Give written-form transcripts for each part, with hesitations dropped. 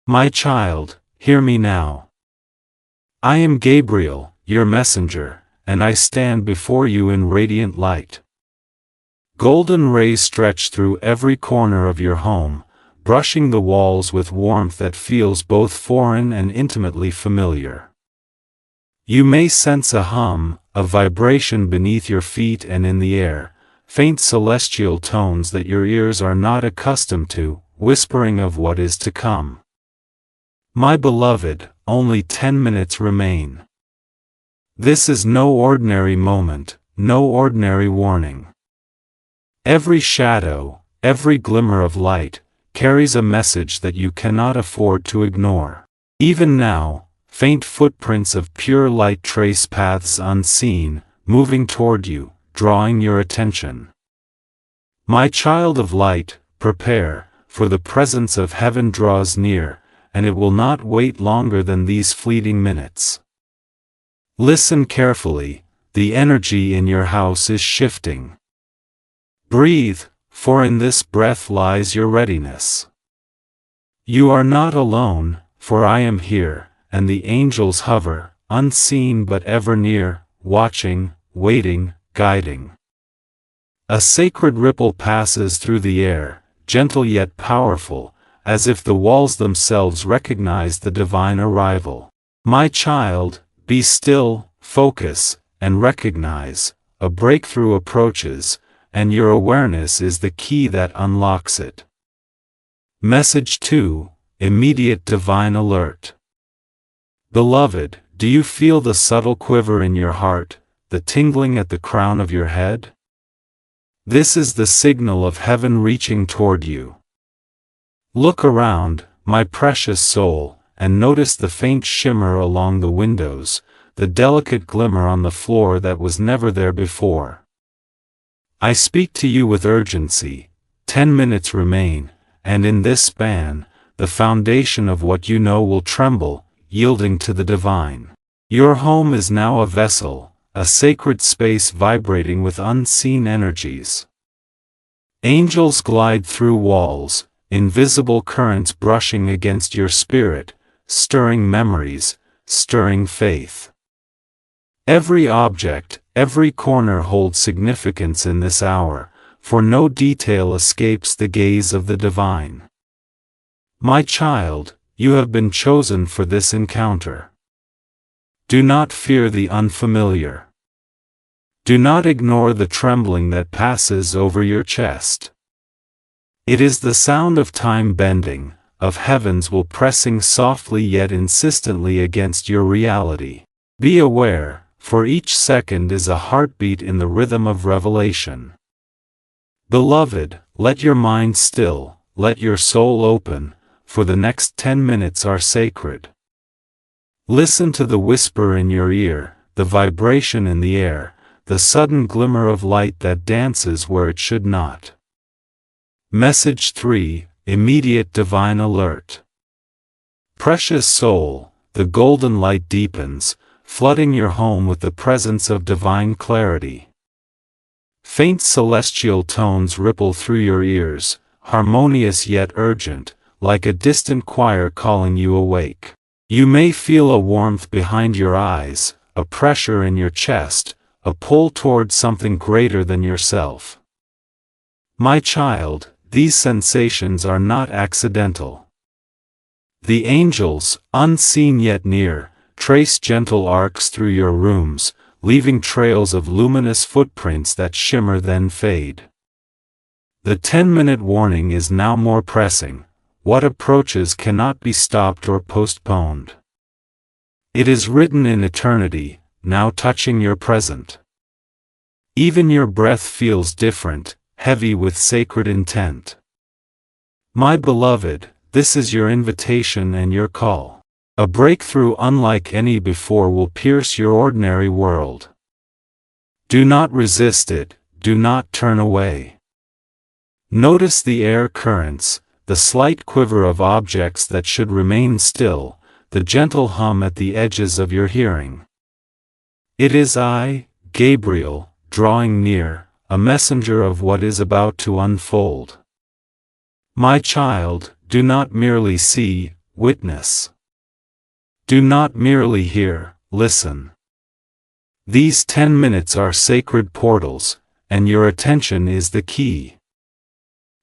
My child, hear me now. I am Gabriel, your messenger, and I stand before you in radiant light. Golden rays stretch through every corner of your home, brushing the walls with warmth that feels both foreign and intimately familiar. You may sense a hum, a vibration beneath your feet and in the air, faint celestial tones that your ears are not accustomed to, whispering of what is to come. My beloved, only 10 minutes remain. This is no ordinary moment, no ordinary warning. Every shadow, every glimmer of light, carries a message that you cannot afford to ignore. Even now, faint footprints of pure light trace paths unseen, moving toward you, drawing your attention. My child of light, prepare, for the presence of heaven draws near, and it will not wait longer than these fleeting minutes. Listen carefully, the energy in your house is shifting. Breathe, for in this breath lies your readiness. You are not alone, for I am here, and the angels hover, unseen but ever near, watching, waiting, guiding. A sacred ripple passes through the air, gentle yet powerful, as if the walls themselves recognize the divine arrival. My child, be still, focus, and recognize, a breakthrough approaches, and your awareness is the key that unlocks it. Message 2, Immediate Divine Alert. Beloved, do you feel the subtle quiver in your heart, the tingling at the crown of your head? This is the signal of heaven reaching toward you. Look around, my precious soul, and notice the faint shimmer along the windows, the delicate glimmer on the floor that was never there before. I speak to you with urgency. 10 minutes remain, and in this span, the foundation of what you know will tremble, yielding to the divine. Your home is now a vessel, a sacred space vibrating with unseen energies. Angels glide through walls, invisible currents brushing against your spirit, stirring memories, stirring faith. Every object, every corner holds significance in this hour, for no detail escapes the gaze of the divine. My child, you have been chosen for this encounter. Do not fear the unfamiliar. Do not ignore the trembling that passes over your chest. It is the sound of time bending, of heaven's will pressing softly yet insistently against your reality. Be aware, for each second is a heartbeat in the rhythm of revelation. Beloved, let your mind still, let your soul open, for the next 10 minutes are sacred. Listen to the whisper in your ear, the vibration in the air, the sudden glimmer of light that dances where it should not. Message 3, Immediate Divine Alert. Precious soul, the golden light deepens, flooding your home with the presence of divine clarity. Faint celestial tones ripple through your ears, harmonious yet urgent, like a distant choir calling you awake. You may feel a warmth behind your eyes, a pressure in your chest, a pull toward something greater than yourself. My child, these sensations are not accidental. The angels, unseen yet near, trace gentle arcs through your rooms, leaving trails of luminous footprints that shimmer then fade. The 10-minute warning is now more pressing. What approaches cannot be stopped or postponed. It is written in eternity, now touching your present. Even your breath feels different, heavy with sacred intent. My beloved, this is your invitation and your call. A breakthrough unlike any before will pierce your ordinary world. Do not resist it, do not turn away. Notice the air currents, the slight quiver of objects that should remain still, the gentle hum at the edges of your hearing. It is I, Gabriel, drawing near, a messenger of what is about to unfold. My child, do not merely see, witness. Do not merely hear, listen. These 10 minutes are sacred portals, and your attention is the key.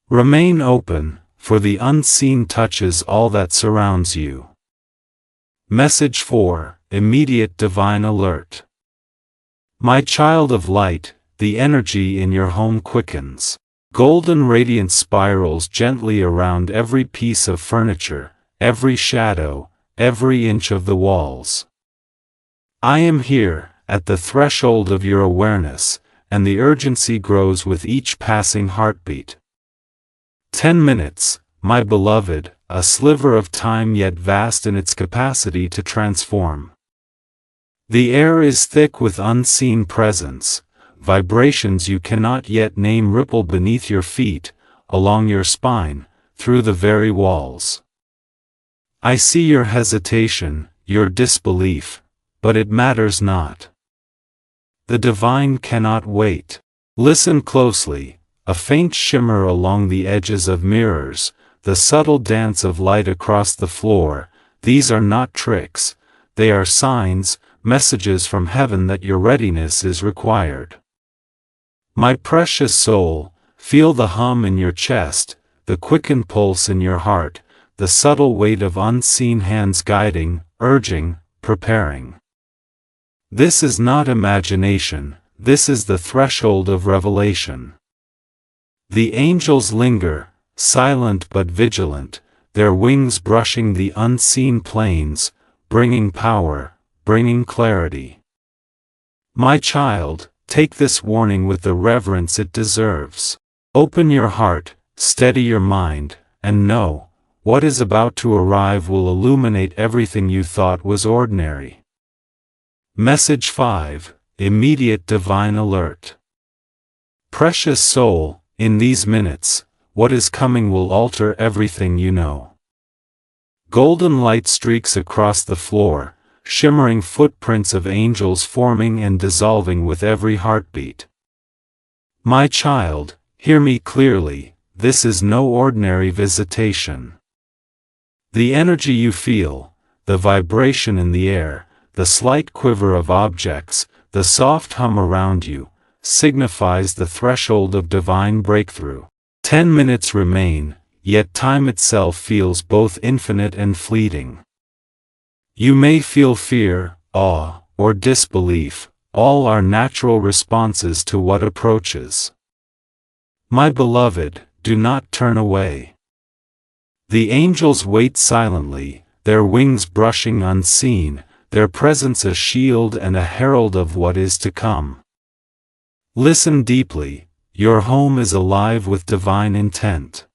Remain open, for the unseen touches all that surrounds you. Message 4, Immediate Divine Alert. My child of light, the energy in your home quickens. Golden radiance spirals gently around every piece of furniture, every shadow, every inch of the walls. I am here, at the threshold of your awareness, and the urgency grows with each passing heartbeat. 10 minutes, my beloved, a sliver of time yet vast in its capacity to transform. The air is thick with unseen presence, vibrations you cannot yet name ripple beneath your feet, along your spine, through the very walls. I see your hesitation, your disbelief, but it matters not. The divine cannot wait. Listen closely, a faint shimmer along the edges of mirrors, the subtle dance of light across the floor. These are not tricks, they are signs, messages from heaven that your readiness is required. My precious soul, feel the hum in your chest, the quickened pulse in your heart, the subtle weight of unseen hands guiding, urging, preparing. This is not imagination, this is the threshold of revelation. The angels linger, silent but vigilant, their wings brushing the unseen plains, bringing power, bringing clarity. My child, take this warning with the reverence it deserves. Open your heart, steady your mind, and know, what is about to arrive will illuminate everything you thought was ordinary. Message 5, Immediate Divine Alert. Precious soul, in these minutes, what is coming will alter everything you know. Golden light streaks across the floor, shimmering footprints of angels forming and dissolving with every heartbeat. My child, hear me clearly, this is no ordinary visitation. The energy you feel, the vibration in the air, the slight quiver of objects, the soft hum around you, signifies the threshold of divine breakthrough. 10 minutes remain, yet time itself feels both infinite and fleeting. You may feel fear, awe, or disbelief, all are natural responses to what approaches. My beloved, do not turn away. The angels wait silently, their wings brushing unseen, their presence a shield and a herald of what is to come. Listen deeply, your home is alive with divine intent.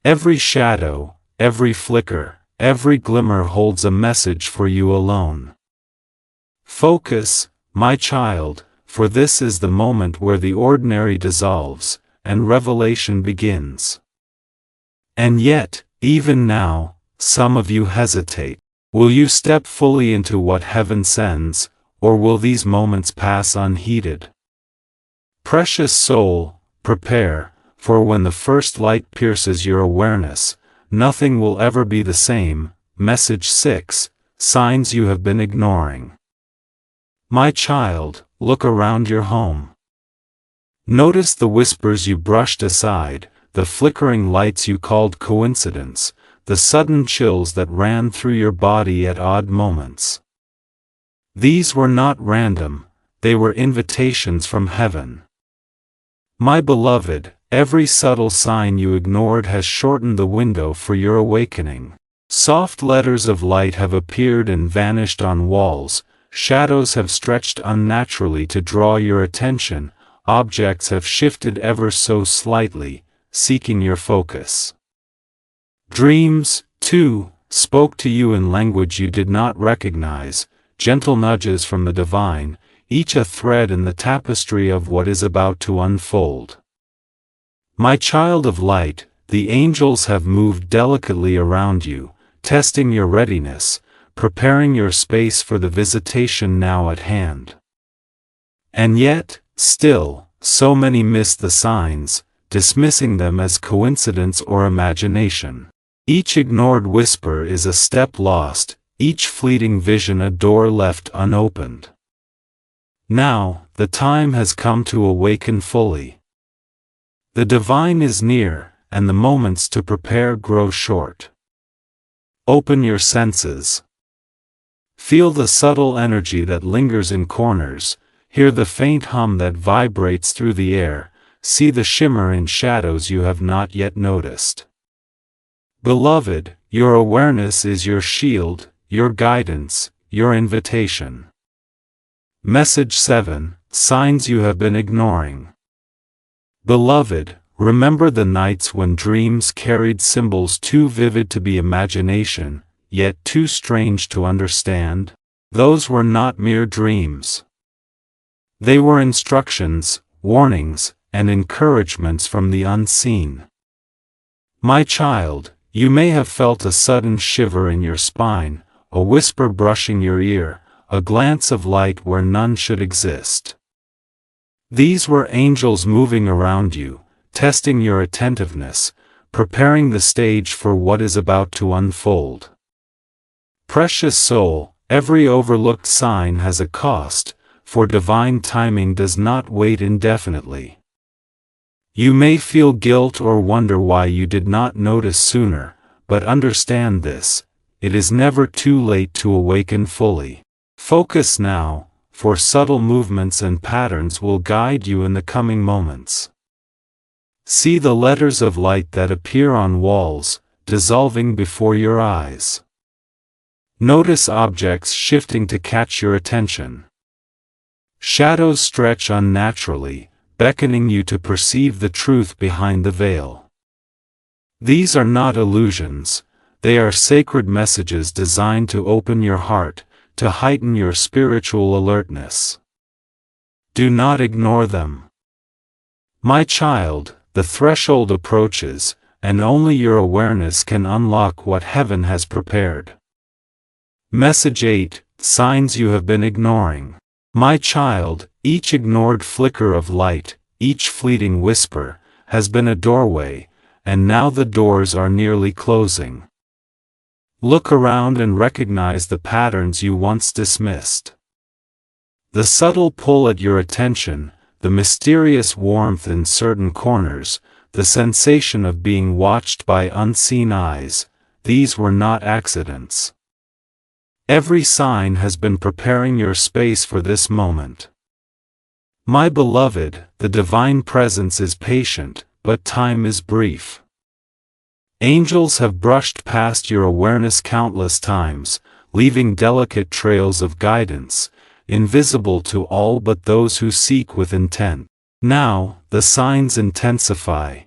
Every shadow, every flicker, every glimmer holds a message for you alone. Focus, my child, for this is the moment where the ordinary dissolves, and revelation begins. And yet, even now, some of you hesitate. Will you step fully into what heaven sends, or will these moments pass unheeded? Precious soul, prepare, for when the first light pierces your awareness, nothing will ever be the same. Message 6, Signs you have been ignoring. My child, look around your home. Notice the whispers you brushed aside, the flickering lights you called coincidence, the sudden chills that ran through your body at odd moments. These were not random, they were invitations from heaven. My beloved, every subtle sign you ignored has shortened the window for your awakening. Soft letters of light have appeared and vanished on walls, shadows have stretched unnaturally to draw your attention, objects have shifted ever so slightly, seeking your focus. Dreams, too, spoke to you in language you did not recognize, gentle nudges from the divine, each a thread in the tapestry of what is about to unfold. My child of light, the angels have moved delicately around you, testing your readiness, preparing your space for the visitation now at hand. And yet, still, so many miss the signs, dismissing them as coincidence or imagination. Each ignored whisper is a step lost, each fleeting vision a door left unopened. Now, the time has come to awaken fully. The divine is near, and the moments to prepare grow short. Open your senses. Feel the subtle energy that lingers in corners, hear the faint hum that vibrates through the air, see the shimmer in shadows you have not yet noticed. Beloved, your awareness is your shield, your guidance, your invitation. Message 7, Signs you have been ignoring. Beloved, remember the nights when dreams carried symbols too vivid to be imagination, yet too strange to understand? Those were not mere dreams. They were instructions, warnings, and encouragements from the unseen. My child, you may have felt a sudden shiver in your spine, a whisper brushing your ear, a glance of light where none should exist. These were angels moving around you, testing your attentiveness, preparing the stage for what is about to unfold. Precious soul, every overlooked sign has a cost, for divine timing does not wait indefinitely. You may feel guilt or wonder why you did not notice sooner, but understand this: it is never too late to awaken fully. Focus now, for subtle movements and patterns will guide you in the coming moments. See the letters of light that appear on walls, dissolving before your eyes. Notice objects shifting to catch your attention. Shadows stretch unnaturally, beckoning you to perceive the truth behind the veil. These are not illusions, they are sacred messages designed to open your heart, to heighten your spiritual alertness. Do not ignore them. My child, the threshold approaches, and only your awareness can unlock what heaven has prepared. Message 8, Signs you have been ignoring. My child, each ignored flicker of light, each fleeting whisper, has been a doorway, and now the doors are nearly closing. Look around and recognize the patterns you once dismissed. The subtle pull at your attention, the mysterious warmth in certain corners, the sensation of being watched by unseen eyes, these were not accidents. Every sign has been preparing your space for this moment. My beloved, the divine presence is patient, but time is brief. Angels have brushed past your awareness countless times, leaving delicate trails of guidance, invisible to all but those who seek with intent. Now, the signs intensify.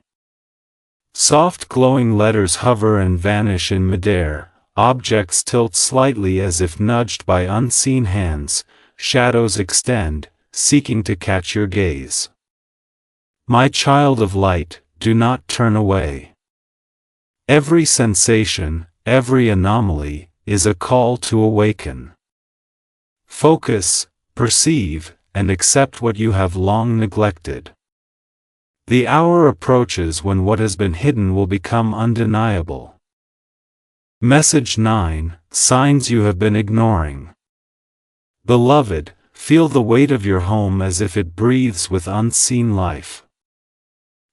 Soft glowing letters hover and vanish in midair, objects tilt slightly as if nudged by unseen hands, shadows extend, seeking to catch your gaze. My child of light, do not turn away. Every sensation, every anomaly, is a call to awaken. Focus, perceive, and accept what you have long neglected. The hour approaches when what has been hidden will become undeniable. Message 9, Signs you have been ignoring. Beloved, feel the weight of your home as if it breathes with unseen life.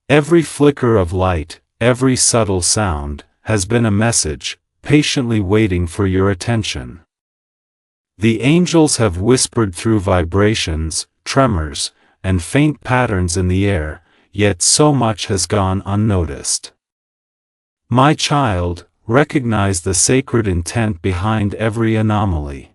Every flicker of light, every subtle sound, has been a message, patiently waiting for your attention. The angels have whispered through vibrations, tremors, and faint patterns in the air, yet so much has gone unnoticed. My child, recognize the sacred intent behind every anomaly.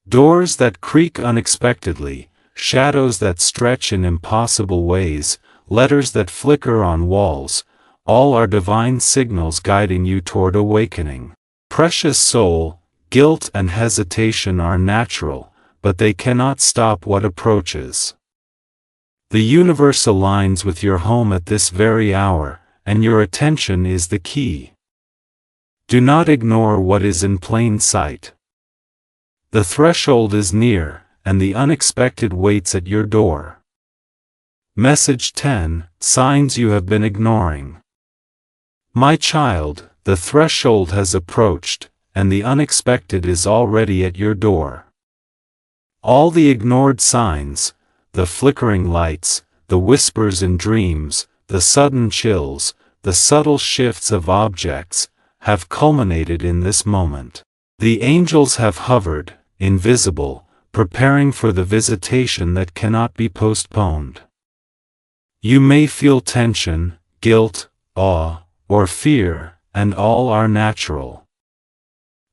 Doors that creak unexpectedly, shadows that stretch in impossible ways, letters that flicker on walls, all are divine signals guiding you toward awakening. Precious soul, guilt and hesitation are natural, but they cannot stop what approaches. The universe aligns with your home at this very hour, and your attention is the key. Do not ignore what is in plain sight. The threshold is near, and the unexpected waits at your door. Message 10, Signs you have been ignoring. My child, the threshold has approached, and the unexpected is already at your door. All the ignored signs, the flickering lights, the whispers in dreams, the sudden chills, the subtle shifts of objects, have culminated in this moment. The angels have hovered, invisible, preparing for the visitation that cannot be postponed. You may feel tension, guilt, awe, or fear, and all are natural.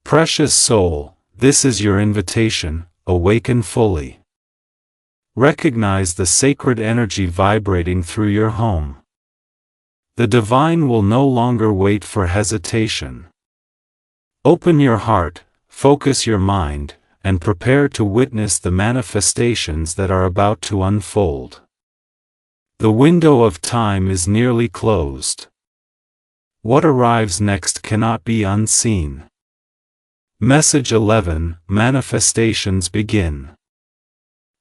Precious soul, this is your invitation, awaken fully. Recognize the sacred energy vibrating through your home. The divine will no longer wait for hesitation. Open your heart, focus your mind, and prepare to witness the manifestations that are about to unfold. The window of time is nearly closed. What arrives next cannot be unseen. Message 11, Manifestations begin.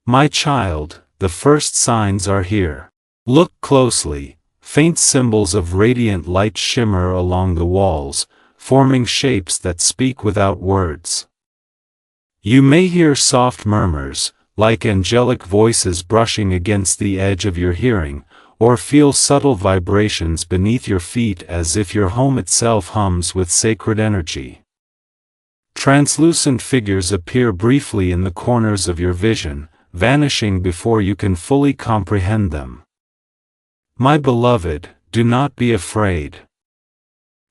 My child, the first signs are here. Look closely. Faint symbols of radiant light shimmer along the walls, forming shapes that speak without words. You may hear soft murmurs, like angelic voices brushing against the edge of your hearing, or feel subtle vibrations beneath your feet as if your home itself hums with sacred energy. Translucent figures appear briefly in the corners of your vision, vanishing before you can fully comprehend them. My beloved, do not be afraid.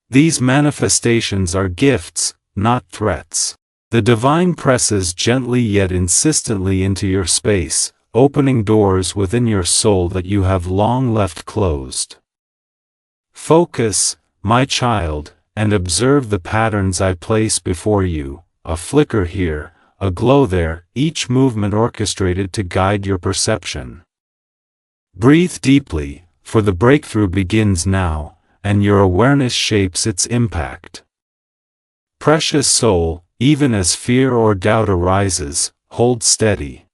These manifestations are gifts, not threats. The divine presses gently yet insistently into your space, opening doors within your soul that you have long left closed. Focus, my child, and observe the patterns I place before you, a flicker here, a glow there, each movement orchestrated to guide your perception. Breathe deeply, for the breakthrough begins now, and your awareness shapes its impact. Precious soul, even as fear or doubt arises, hold steady.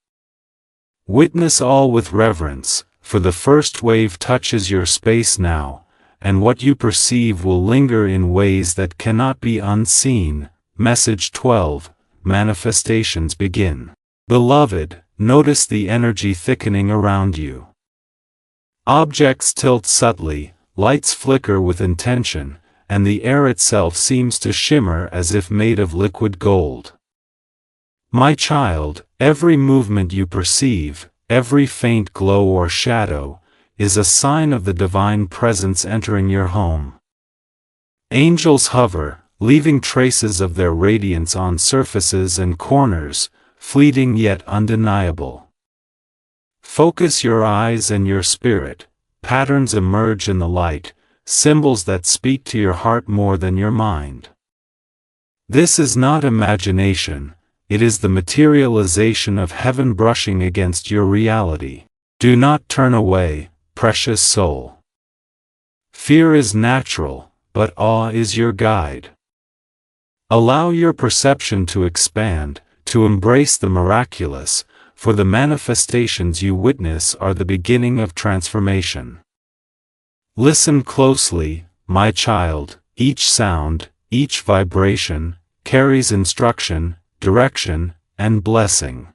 Witness all with reverence, for the first wave touches your space now, and what you perceive will linger in ways that cannot be unseen. Message 12, Manifestations begin. Beloved, notice the energy thickening around you. Objects tilt subtly, lights flicker with intention, and the air itself seems to shimmer as if made of liquid gold. My child, every movement you perceive, every faint glow or shadow, is a sign of the divine presence entering your home. Angels hover, leaving traces of their radiance on surfaces and corners, fleeting yet undeniable. Focus your eyes and your spirit. Patterns emerge in the light, symbols that speak to your heart more than your mind. This is not imagination, it is the materialization of heaven brushing against your reality. Do not turn away, precious soul. Fear is natural, but awe is your guide. Allow your perception to expand, to embrace the miraculous, for the manifestations you witness are the beginning of transformation. Listen closely, my child, each sound, each vibration, carries instruction, direction, and blessing.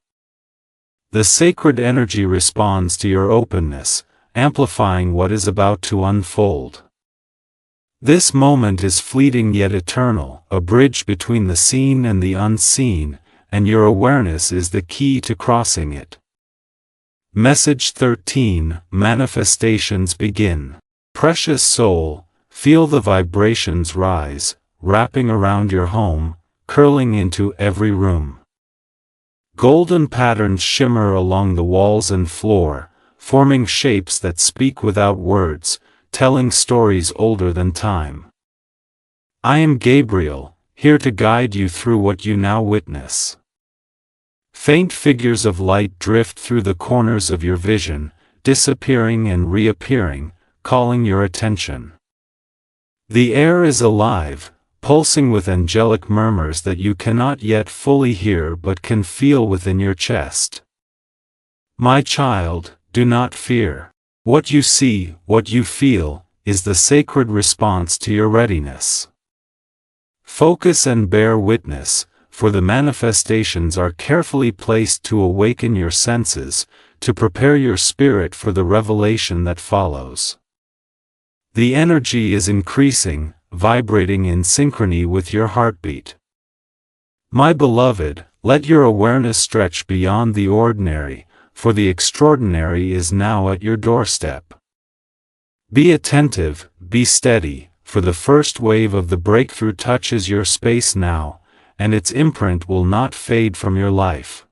The sacred energy responds to your openness, amplifying what is about to unfold. This moment is fleeting yet eternal, a bridge between the seen and the unseen, and your awareness is the key to crossing it. Message 13, Manifestations begin. Precious soul, feel the vibrations rise, wrapping around your home, curling into every room. Golden patterns shimmer along the walls and floor, forming shapes that speak without words, telling stories older than time. I am Gabriel, here to guide you through what you now witness. Faint figures of light drift through the corners of your vision, disappearing and reappearing, calling your attention. The air is alive, pulsing with angelic murmurs that you cannot yet fully hear but can feel within your chest. My child, do not fear. What you see, what you feel, is the sacred response to your readiness. Focus and bear witness, for the manifestations are carefully placed to awaken your senses, to prepare your spirit for the revelation that follows. The energy is increasing, vibrating in synchrony with your heartbeat. My beloved, let your awareness stretch beyond the ordinary, for the extraordinary is now at your doorstep. Be attentive, be steady, for the first wave of the breakthrough touches your space now, and its imprint will not fade from your life.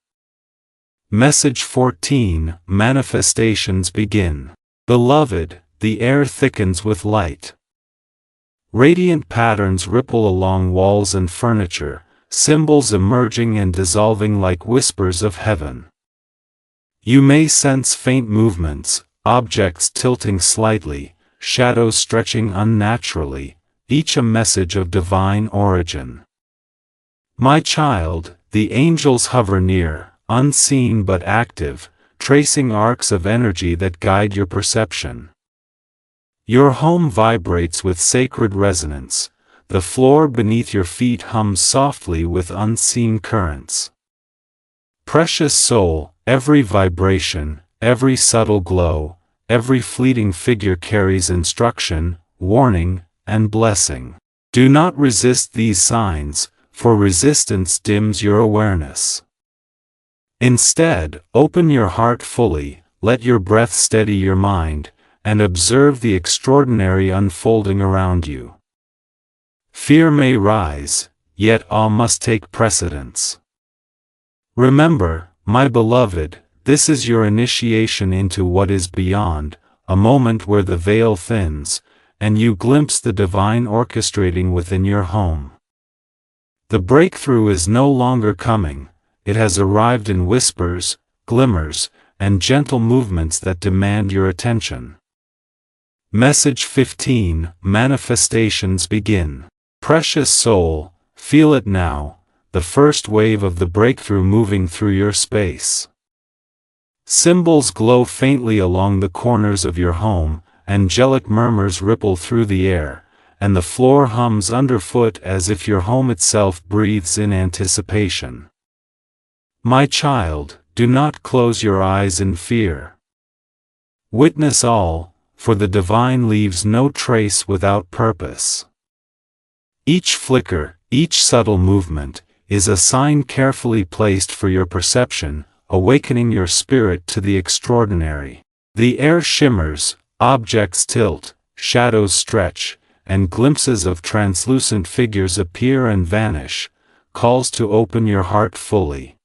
Message 14, Manifestations begin. Beloved, the air thickens with light. Radiant patterns ripple along walls and furniture, symbols emerging and dissolving like whispers of heaven. You may sense faint movements, objects tilting slightly, shadows stretching unnaturally, each a message of divine origin. My child, the angels hover near, unseen but active, tracing arcs of energy that guide your perception. Your home vibrates with sacred resonance, the floor beneath your feet hums softly with unseen currents. Precious soul, every vibration, every subtle glow, every fleeting figure carries instruction, warning, and blessing. Do not resist these signs, for resistance dims your awareness. Instead, open your heart fully, let your breath steady your mind, and observe the extraordinary unfolding around you. Fear may rise, yet awe must take precedence. Remember, my beloved, this is your initiation into what is beyond, a moment where the veil thins, and you glimpse the divine orchestrating within your home. The breakthrough is no longer coming, it has arrived in whispers, glimmers, and gentle movements that demand your attention. Message 15, Manifestations begin. Precious soul, feel it now, the first wave of the breakthrough moving through your space. Symbols glow faintly along the corners of your home, angelic murmurs ripple through the air, and the floor hums underfoot as if your home itself breathes in anticipation. My child, do not close your eyes in fear. Witness all, for the divine leaves no trace without purpose. Each flicker, each subtle movement, is a sign carefully placed for your perception, awakening your spirit to the extraordinary. The air shimmers, objects tilt, shadows stretch, and glimpses of translucent figures appear and vanish, calls to open your heart fully.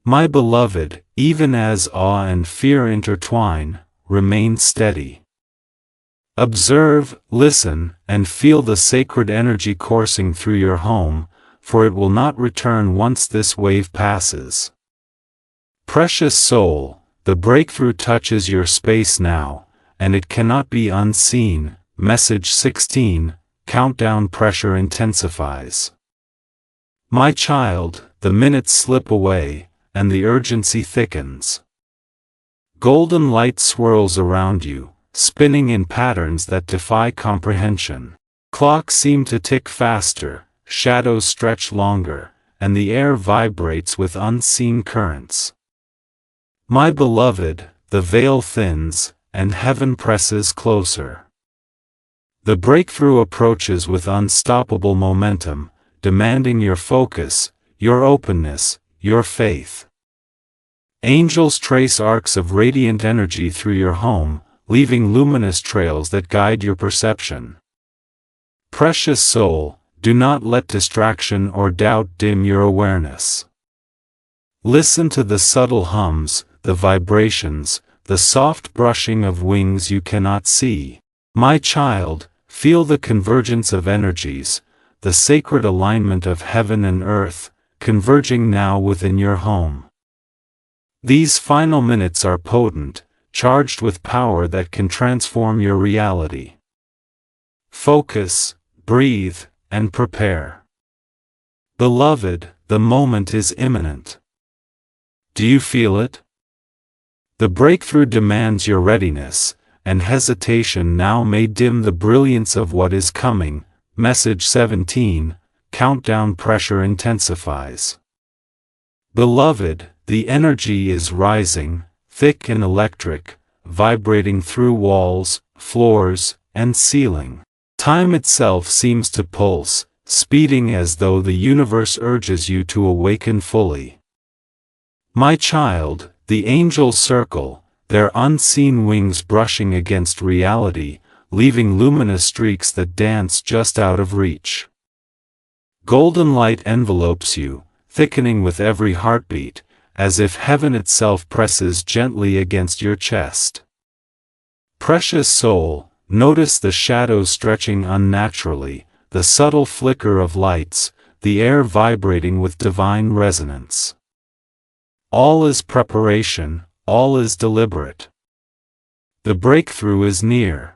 My beloved, even as awe and fear intertwine, remain steady. Observe, listen, and feel the sacred energy coursing through your home, for it will not return once this wave passes. Precious soul, the breakthrough touches your space now, and it cannot be unseen. Message 16, Countdown pressure intensifies. My child, the minutes slip away, and the urgency thickens. Golden light swirls around you, spinning in patterns that defy comprehension. Clocks seem to tick faster, shadows stretch longer, and the air vibrates with unseen currents. My beloved, the veil thins, and heaven presses closer. The breakthrough approaches with unstoppable momentum, demanding your focus, your openness, your faith. Angels trace arcs of radiant energy through your home, leaving luminous trails that guide your perception. Precious soul, do not let distraction or doubt dim your awareness. Listen to the subtle hums, the vibrations, the soft brushing of wings you cannot see. My child, feel the convergence of energies, the sacred alignment of heaven and earth, converging now within your home. These final minutes are potent, charged with power that can transform your reality. Focus, breathe, and prepare. Beloved, the moment is imminent. Do you feel it? The breakthrough demands your readiness, and hesitation now may dim the brilliance of what is coming. Message 17, countdown pressure intensifies. Beloved, the energy is rising, thick and electric, vibrating through walls, floors, and ceiling. Time itself seems to pulse, speeding as though the universe urges you to awaken fully. My child, the angels circle, their unseen wings brushing against reality, leaving luminous streaks that dance just out of reach. Golden light envelopes you, thickening with every heartbeat, as if heaven itself presses gently against your chest. Precious soul, notice the shadows stretching unnaturally, the subtle flicker of lights, the air vibrating with divine resonance. All is preparation, all is deliberate. The breakthrough is near.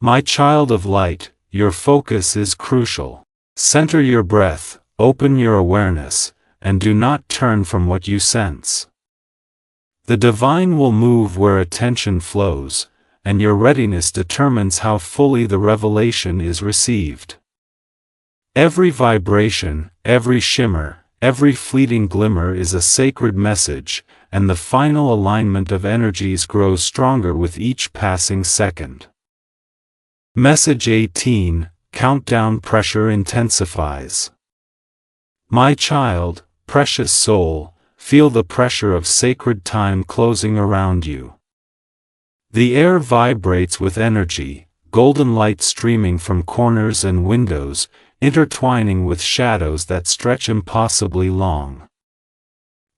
My child of light, your focus is crucial. Center your breath, open your awareness, and do not turn from what you sense. The divine will move where attention flows, and your readiness determines how fully the revelation is received. Every vibration, every shimmer, every fleeting glimmer is a sacred message, and the final alignment of energies grows stronger with each passing second. Message 18, countdown pressure intensifies. My child, precious soul, feel the pressure of sacred time closing around you. The air vibrates with energy, golden light streaming from corners and windows, intertwining with shadows that stretch impossibly long.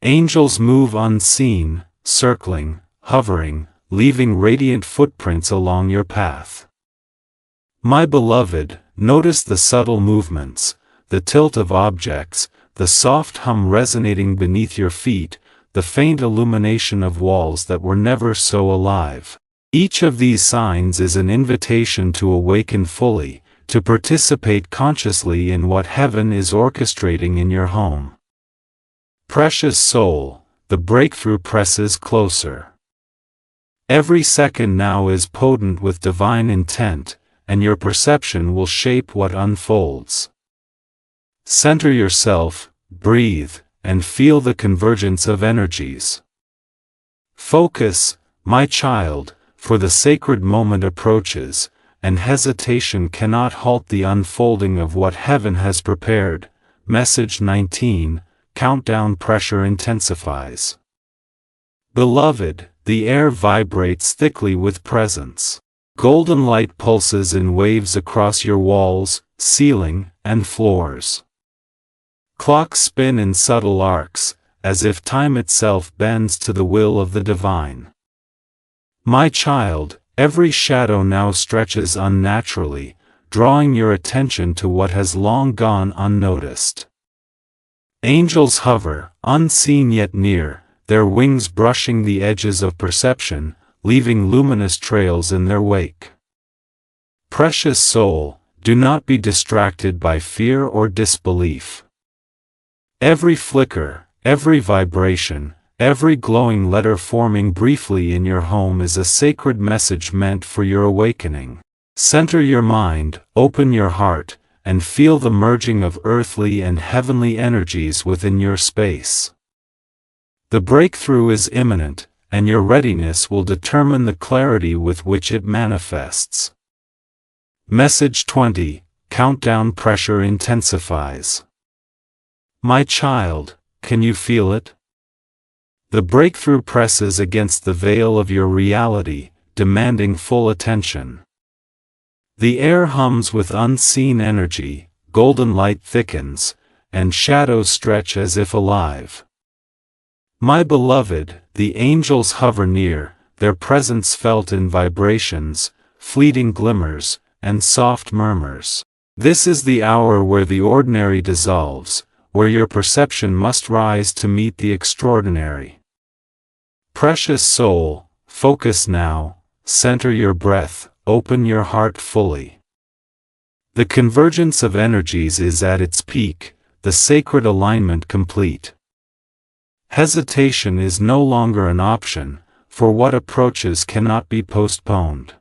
Angels move unseen, circling, hovering, leaving radiant footprints along your path. My beloved, notice the subtle movements, the tilt of objects, the soft hum resonating beneath your feet, the faint illumination of walls that were never so alive. Each of these signs is an invitation to awaken fully, to participate consciously in what heaven is orchestrating in your home. Precious soul, the breakthrough presses closer. Every second now is potent with divine intent, and your perception will shape what unfolds. Center yourself, breathe, and feel the convergence of energies. Focus, my child, for the sacred moment approaches, and hesitation cannot halt the unfolding of what heaven has prepared. Message 19, countdown pressure intensifies. Beloved, the air vibrates thickly with presence. Golden light pulses in waves across your walls, ceiling, and floors. Clocks spin in subtle arcs, as if time itself bends to the will of the divine. My child, every shadow now stretches unnaturally, drawing your attention to what has long gone unnoticed. Angels hover, unseen yet near, their wings brushing the edges of perception, leaving luminous trails in their wake. Precious soul, do not be distracted by fear or disbelief. Every flicker, every vibration, every glowing letter forming briefly in your home is a sacred message meant for your awakening. Center your mind, open your heart, and feel the merging of earthly and heavenly energies within your space. The breakthrough is imminent, and your readiness will determine the clarity with which it manifests. Message 20, countdown pressure intensifies. My child, can you feel it? The breakthrough presses against the veil of your reality, demanding full attention. The air hums with unseen energy, golden light thickens, and shadows stretch as if alive. My beloved, the angels hover near, their presence felt in vibrations, fleeting glimmers, and soft murmurs. This is the hour where the ordinary dissolves, where your perception must rise to meet the extraordinary. Precious soul, focus now, center your breath, open your heart fully. The convergence of energies is at its peak, the sacred alignment complete. Hesitation is no longer an option, for what approaches cannot be postponed.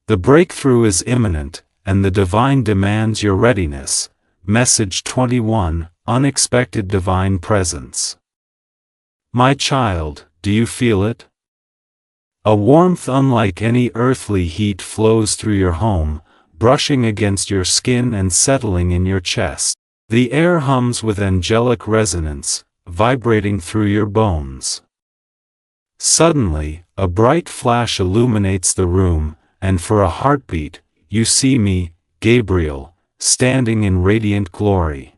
The breakthrough is imminent, and the divine demands your readiness. Message 21, Unexpected Divine Presence. My child, do you feel it? A warmth unlike any earthly heat flows through your home, brushing against your skin and settling in your chest. The air hums with angelic resonance, vibrating through your bones. Suddenly, a bright flash illuminates the room, and for a heartbeat, you see me, Gabriel, standing in radiant glory.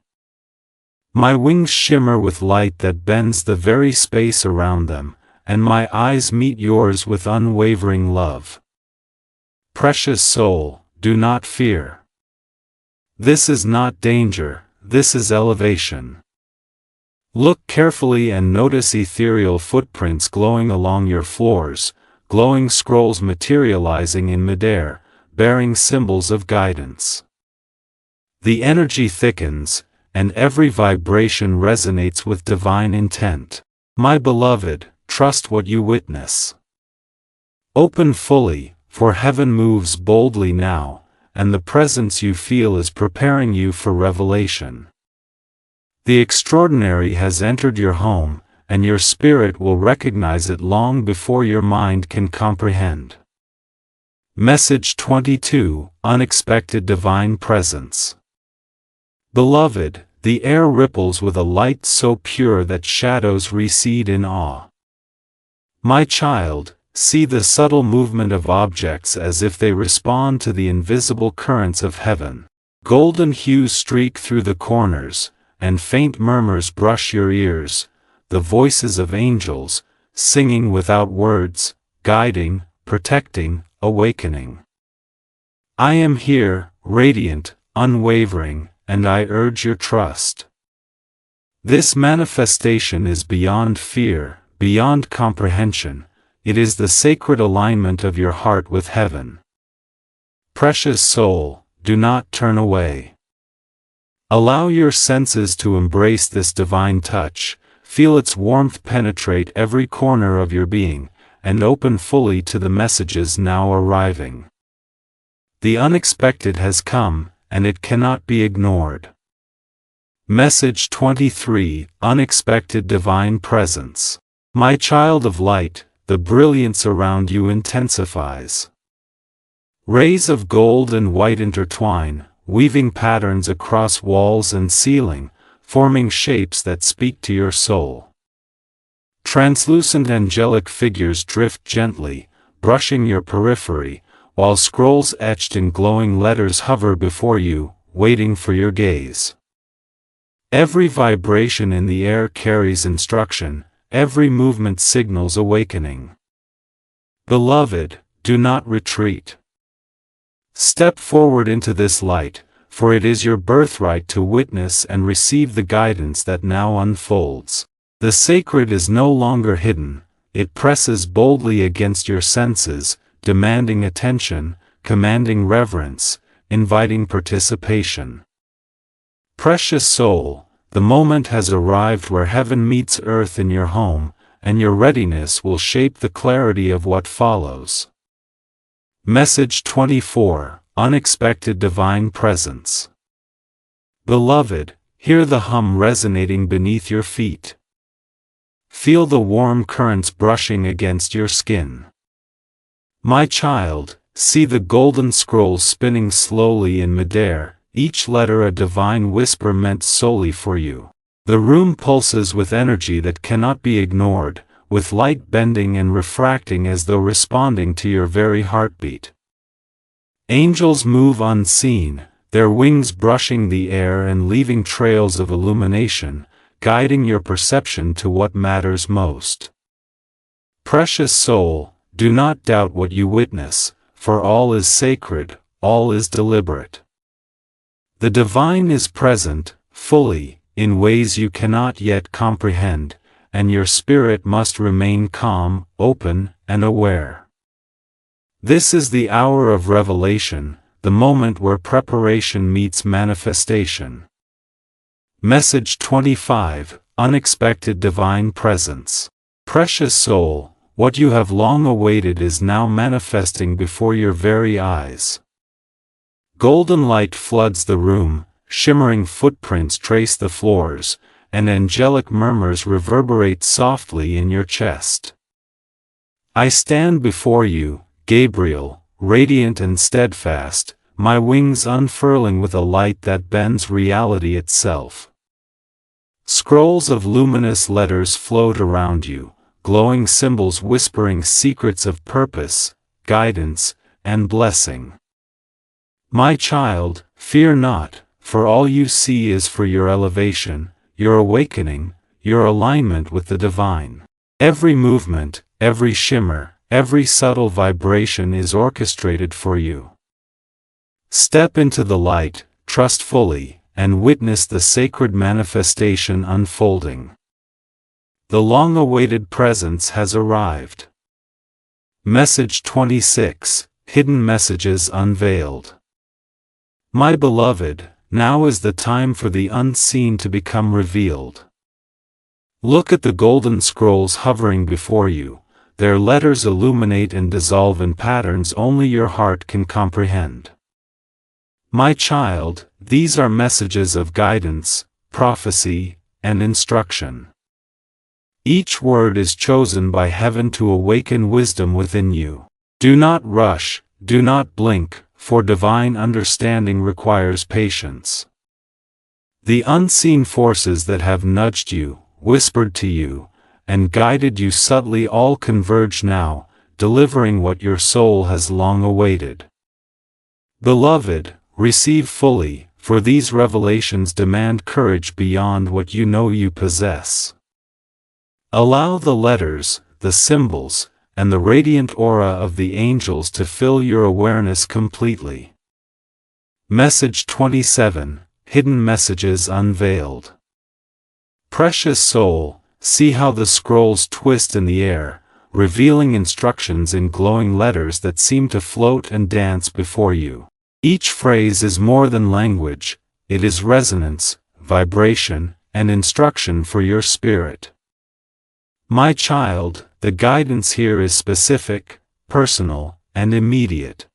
My wings shimmer with light that bends the very space around them, and my eyes meet yours with unwavering love. Precious soul, do not fear. This is not danger, this is elevation. Look carefully and notice ethereal footprints glowing along your floors, glowing scrolls materializing in midair, bearing symbols of guidance. The energy thickens, and every vibration resonates with divine intent. My beloved, trust what you witness. Open fully, for heaven moves boldly now, and the presence you feel is preparing you for revelation. The extraordinary has entered your home, and your spirit will recognize it long before your mind can comprehend. Message 22, Unexpected Divine Presence. Beloved, the air ripples with a light so pure that shadows recede in awe. My child, see the subtle movement of objects as if they respond to the invisible currents of heaven. Golden hues streak through the corners, and faint murmurs brush your ears, the voices of angels, singing without words, guiding, protecting, awakening. I am here, radiant, unwavering, and I urge your trust. This manifestation is beyond fear, beyond comprehension. It is the sacred alignment of your heart with heaven. Precious soul, do not turn away. Allow your senses to embrace this divine touch, feel its warmth penetrate every corner of your being, and open fully to the messages now arriving. The unexpected has come, and it cannot be ignored. Message 23, Unexpected Divine Presence. My child of light, the brilliance around you intensifies. Rays of gold and white intertwine, weaving patterns across walls and ceiling, forming shapes that speak to your soul. Translucent angelic figures drift gently, brushing your periphery, while scrolls etched in glowing letters hover before you, waiting for your gaze. Every vibration in the air carries instruction, every movement signals awakening. Beloved, do not retreat. Step forward into this light, for it is your birthright to witness and receive the guidance that now unfolds. The sacred is no longer hidden, it presses boldly against your senses, demanding attention, commanding reverence, inviting participation. Precious soul, the moment has arrived where heaven meets earth in your home, and your readiness will shape the clarity of what follows. Message 24, Unexpected Divine Presence. Beloved, hear the hum resonating beneath your feet. Feel the warm currents brushing against your skin. My child, see the golden scrolls spinning slowly in midair, each letter a divine whisper meant solely for you. The room pulses with energy that cannot be ignored, with light bending and refracting as though responding to your very heartbeat. Angels move unseen, their wings brushing the air and leaving trails of illumination, guiding your perception to what matters most. Precious soul, do not doubt what you witness, for all is sacred, all is deliberate. The divine is present, fully, in ways you cannot yet comprehend, and your spirit must remain calm, open, and aware. This is the hour of revelation, the moment where preparation meets manifestation. Message 25, Unexpected Divine Presence. Precious soul, what you have long awaited is now manifesting before your very eyes. Golden light floods the room, shimmering footprints trace the floors, and angelic murmurs reverberate softly in your chest. I stand before you, Gabriel, radiant and steadfast, my wings unfurling with a light that bends reality itself. Scrolls of luminous letters float around you, glowing symbols whispering secrets of purpose, guidance, and blessing. My child, fear not, for all you see is for your elevation, your awakening, your alignment with the divine. Every movement, every shimmer, every subtle vibration is orchestrated for you. Step into the light, trust fully, and witness the sacred manifestation unfolding. The long-awaited presence has arrived. Message 26, Hidden Messages Unveiled. My beloved, now is the time for the unseen to become revealed. Look at the golden scrolls hovering before you. Their letters illuminate and dissolve in patterns only your heart can comprehend. My child, these are messages of guidance, prophecy, and instruction. Each word is chosen by heaven to awaken wisdom within you. Do not rush, do not blink, for divine understanding requires patience. The unseen forces that have nudged you, whispered to you, and guided you subtly all converge now, delivering what your soul has long awaited. Beloved, receive fully, for these revelations demand courage beyond what you know you possess. Allow the letters, the symbols, and the radiant aura of the angels to fill your awareness completely. Message 27, Hidden Messages Unveiled. Precious soul, see how the scrolls twist in the air, revealing instructions in glowing letters that seem to float and dance before you. Each phrase is more than language, it is resonance, vibration, and instruction for your spirit. My child, the guidance here is specific, personal, and immediate.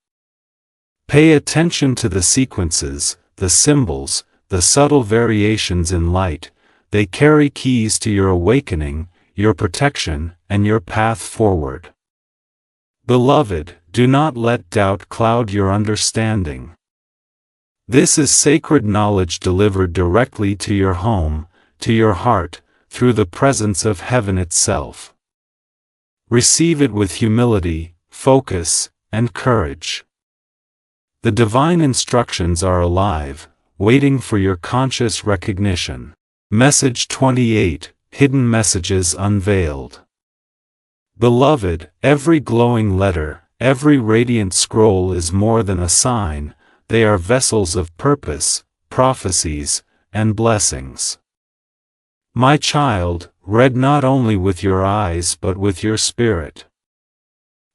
Pay attention to the sequences, the symbols, the subtle variations in light. They carry keys to your awakening, your protection, and your path forward. Beloved, do not let doubt cloud your understanding. This is sacred knowledge delivered directly to your home, to your heart, through the presence of heaven itself. Receive it with humility, focus, and courage. The divine instructions are alive, waiting for your conscious recognition. Message 28, Hidden Messages Unveiled. Beloved, every glowing letter, every radiant scroll is more than a sign, they are vessels of purpose, prophecies, and blessings. My child, read not only with your eyes but with your spirit.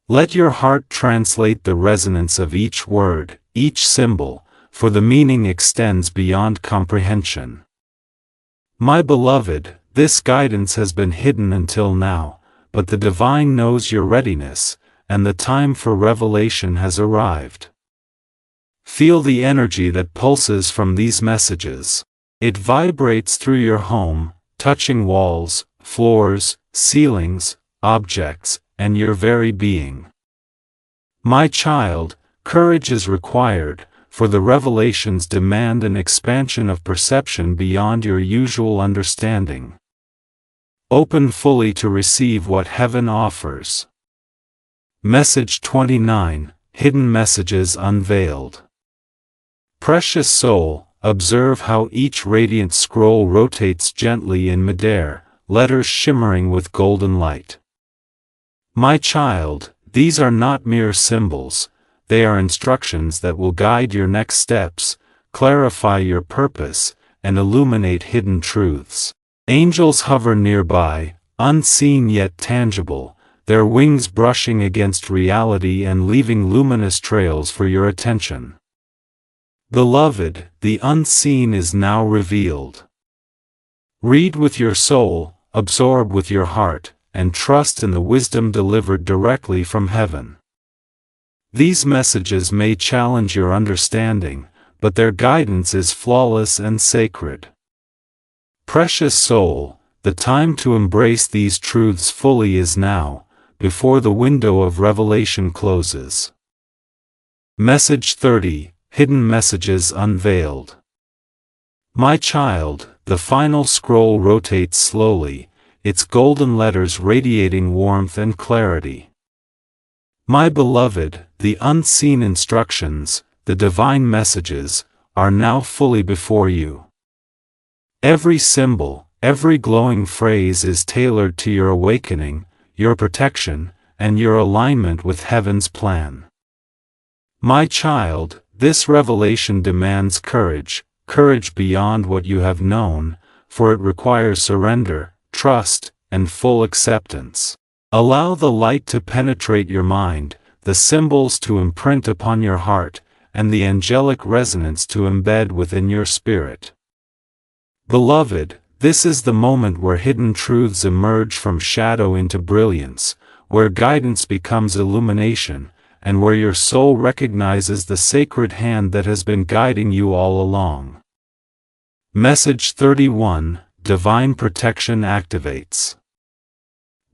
Let your heart translate the resonance of each word, each symbol, for the meaning extends beyond comprehension. My beloved, this guidance has been hidden until now, but the divine knows your readiness, and the time for revelation has arrived. Feel the energy that pulses from these messages. It vibrates through your home, touching walls, floors, ceilings, objects, and your very being. My child, courage is required, for the revelations demand an expansion of perception beyond your usual understanding. Open fully to receive what heaven offers. Message 29, Hidden Messages Unveiled. Precious soul, observe how each radiant scroll rotates gently in midair, letters shimmering with golden light. My child, these are not mere symbols, they are instructions that will guide your next steps, clarify your purpose, and illuminate hidden truths. Angels hover nearby, unseen yet tangible, their wings brushing against reality and leaving luminous trails for your attention. Beloved, the unseen is now revealed. Read with your soul, absorb with your heart, and trust in the wisdom delivered directly from heaven. These messages may challenge your understanding, but their guidance is flawless and sacred. Precious soul, the time to embrace these truths fully is now, before the window of revelation closes. Message 30, Hidden Messages Unveiled. My child, the final scroll rotates slowly, its golden letters radiating warmth and clarity. My beloved, the unseen instructions, the divine messages, are now fully before you. Every symbol, every glowing phrase is tailored to your awakening, your protection, and your alignment with heaven's plan. My child, this revelation demands courage, courage beyond what you have known, for it requires surrender, trust, and full acceptance. Allow the light to penetrate your mind, the symbols to imprint upon your heart, and the angelic resonance to embed within your spirit. Beloved, this is the moment where hidden truths emerge from shadow into brilliance, where guidance becomes illumination, and where your soul recognizes the sacred hand that has been guiding you all along. Message 31, Divine Protection Activates.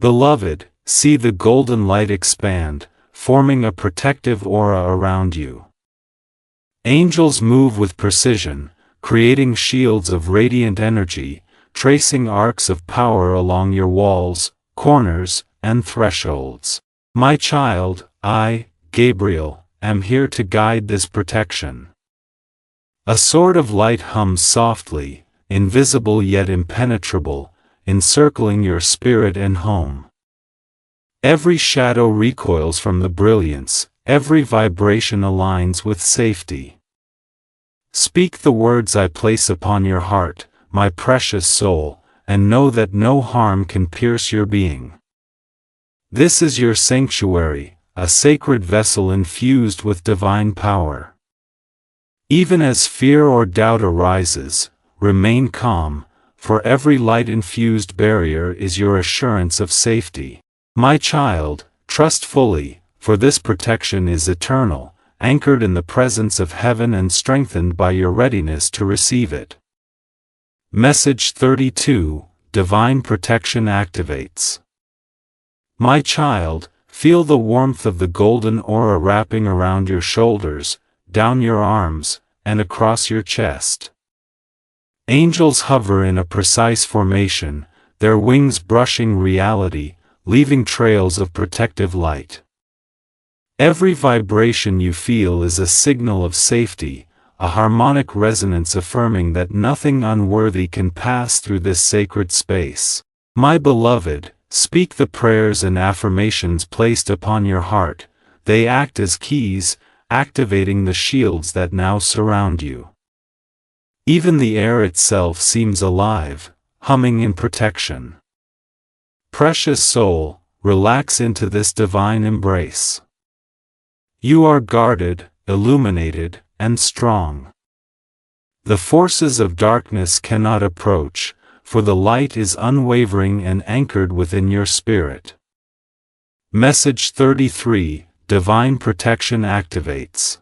Beloved, see the golden light expand, forming a protective aura around you. Angels move with precision, creating shields of radiant energy, tracing arcs of power along your walls, corners, and thresholds. My child, I, Gabriel, am here to guide this protection. A sword of light hums softly, invisible yet impenetrable, encircling your spirit and home. Every shadow recoils from the brilliance, every vibration aligns with safety. Speak the words I place upon your heart, my precious soul, and know that no harm can pierce your being. This is your sanctuary, a sacred vessel infused with divine power. Even as fear or doubt arises, remain calm, for every light-infused barrier is your assurance of safety. My child, trust fully, for this protection is eternal, anchored in the presence of heaven and strengthened by your readiness to receive it. Message 32, Divine Protection Activates. My child, feel the warmth of the golden aura wrapping around your shoulders, down your arms, and across your chest. Angels hover in a precise formation, their wings brushing reality, leaving trails of protective light. Every vibration you feel is a signal of safety, a harmonic resonance affirming that nothing unworthy can pass through this sacred space. My beloved, speak the prayers and affirmations placed upon your heart. They act as keys, activating the shields that now surround you. Even the air itself seems alive, humming in protection. Precious soul, relax into this divine embrace. You are guarded, illuminated, and strong. The forces of darkness cannot approach, for the light is unwavering and anchored within your spirit. Message 33, Divine Protection Activates.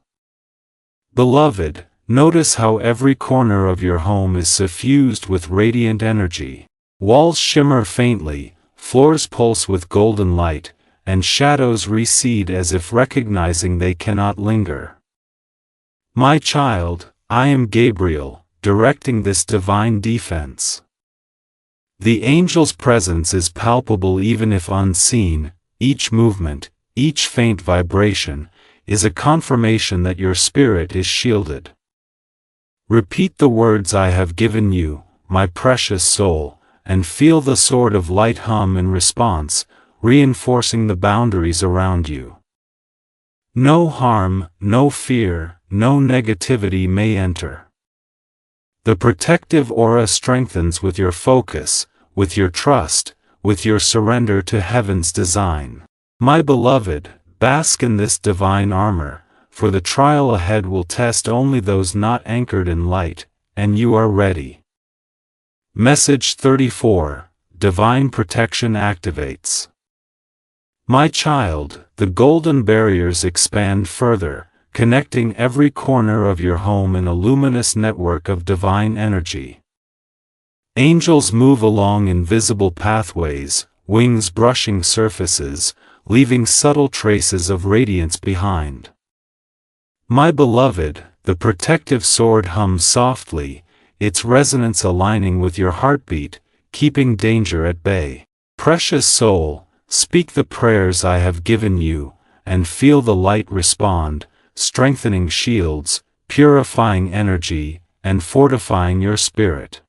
Beloved, notice how every corner of your home is suffused with radiant energy. Walls shimmer faintly, floors pulse with golden light, and shadows recede as if recognizing they cannot linger. My child, I am Gabriel, directing this divine defense. The angel's presence is palpable even if unseen. Each movement, each faint vibration, is a confirmation that your spirit is shielded. Repeat the words I have given you, my precious soul, and feel the sword of light hum in response, reinforcing the boundaries around you. No harm, no fear, no negativity may enter. The protective aura strengthens with your focus, with your trust, with your surrender to heaven's design. My beloved, bask in this divine armor, for the trial ahead will test only those not anchored in light, and you are ready. Message 34, Divine Protection Activates. My child, the golden barriers expand further, connecting every corner of your home in a luminous network of divine energy. Angels move along invisible pathways, wings brushing surfaces, leaving subtle traces of radiance behind. My beloved, the protective sword hums softly, its resonance aligning with your heartbeat, keeping danger at bay. Precious soul, speak the prayers I have given you, and feel the light respond, strengthening shields, purifying energy, and fortifying your spirit.